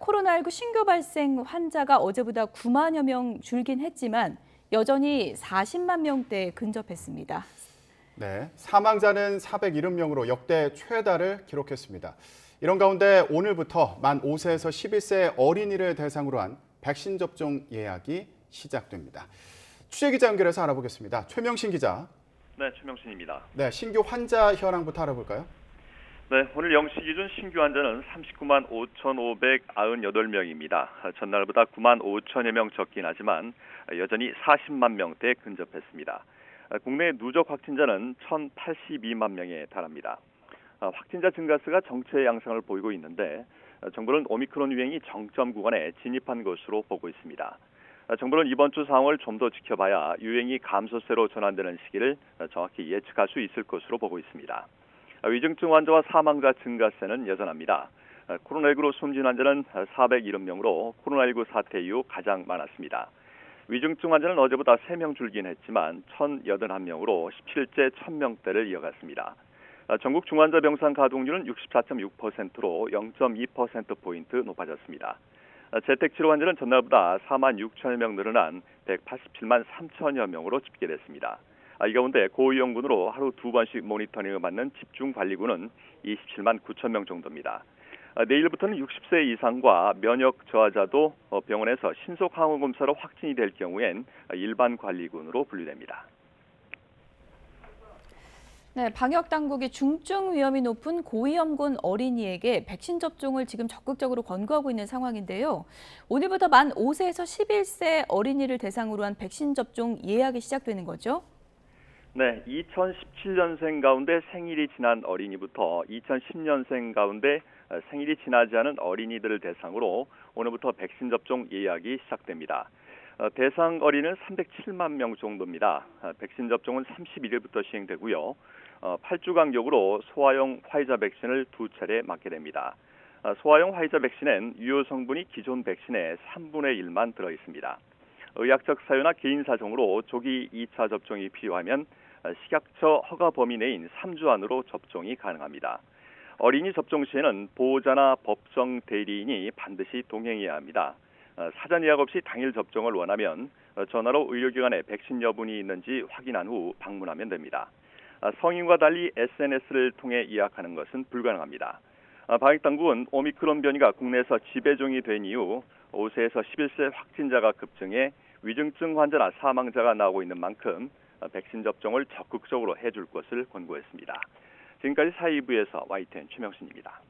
코로나19 신규 발생 환자가 어제보다 9만여 명 줄긴 했지만 여전히 40만 명대에 근접했습니다. 네, 사망자는 470명으로 역대 최다를 기록했습니다. 이런 가운데 오늘부터 만 5세에서 11세 어린이를 대상으로 한 백신 접종 예약이 시작됩니다. 취재기자 연결해서 알아보겠습니다. 최명신 기자. 네, 최명신입니다. 네, 신규 환자 현황부터 알아볼까요? 네, 오늘 0시 기준 신규 환자는 39만 5,598명입니다. 전날보다 9만 5천여 명 적긴 하지만 여전히 40만 명대에 근접했습니다. 국내 누적 확진자는 1,082만 명에 달합니다. 확진자 증가세가 정체 양상을 보이고 있는데 정부는 오미크론 유행이 정점 구간에 진입한 것으로 보고 있습니다. 정부는 이번 주 상황을 좀 더 지켜봐야 유행이 감소세로 전환되는 시기를 정확히 예측할 수 있을 것으로 보고 있습니다. 위중증 환자와 사망자 증가세는 여전합니다. 코로나19로 숨진 환자는 470명으로 코로나19 사태 이후 가장 많았습니다. 위중증 환자는 어제보다 3명 줄긴 했지만 1,081명으로 17째 1,000명대를 이어갔습니다. 전국 중환자 병상 가동률은 64.6%로 0.2%포인트 높아졌습니다. 재택치료 환자는 전날보다 4만 6천여 명 늘어난 187만 3천여 명으로 집계됐습니다. 이 가운데 고위험군으로 하루 2번씩 모니터링을 받는 집중관리군은 27만 9천 명 정도입니다. 내일부터는 60세 이상과 면역 저하자도 병원에서 신속 항원 검사로 확진이 될 경우엔 일반 관리군으로 분류됩니다. 네, 방역 당국이 중증 위험이 높은 고위험군 어린이에게 백신 접종을 지금 적극적으로 권고하고 있는 상황인데요. 오늘부터 만 5세에서 11세 어린이를 대상으로 한 백신 접종 예약이 시작되는 거죠? 네, 2017년생 가운데 생일이 지난 어린이부터 2010년생 가운데 생일이 지나지 않은 어린이들을 대상으로 오늘부터 백신 접종 예약이 시작됩니다. 대상 어린이는 307만 명 정도입니다. 백신 접종은 31일부터 시행되고요. 8주 간격으로 소아용 화이자 백신을 2차례 맞게 됩니다. 소아용 화이자 백신엔 유효 성분이 기존 백신의 3분의 1만 들어 있습니다. 의학적 사유나 개인 사정으로 조기 2차 접종이 필요하면 식약처 허가 범위 내인 3주 안으로 접종이 가능합니다. 어린이 접종 시에는 보호자나 법정 대리인이 반드시 동행해야 합니다. 사전 예약 없이 당일 접종을 원하면 전화로 의료기관에 백신 여분이 있는지 확인한 후 방문하면 됩니다. 성인과 달리 SNS를 통해 예약하는 것은 불가능합니다. 방역당국은 오미크론 변이가 국내에서 지배종이 된 이후 5세에서 11세 확진자가 급증해 위중증 환자나 사망자가 나오고 있는 만큼 백신 접종을 적극적으로 해줄 것을 권고했습니다. 지금까지 사이부에서 YTN 최명신입니다.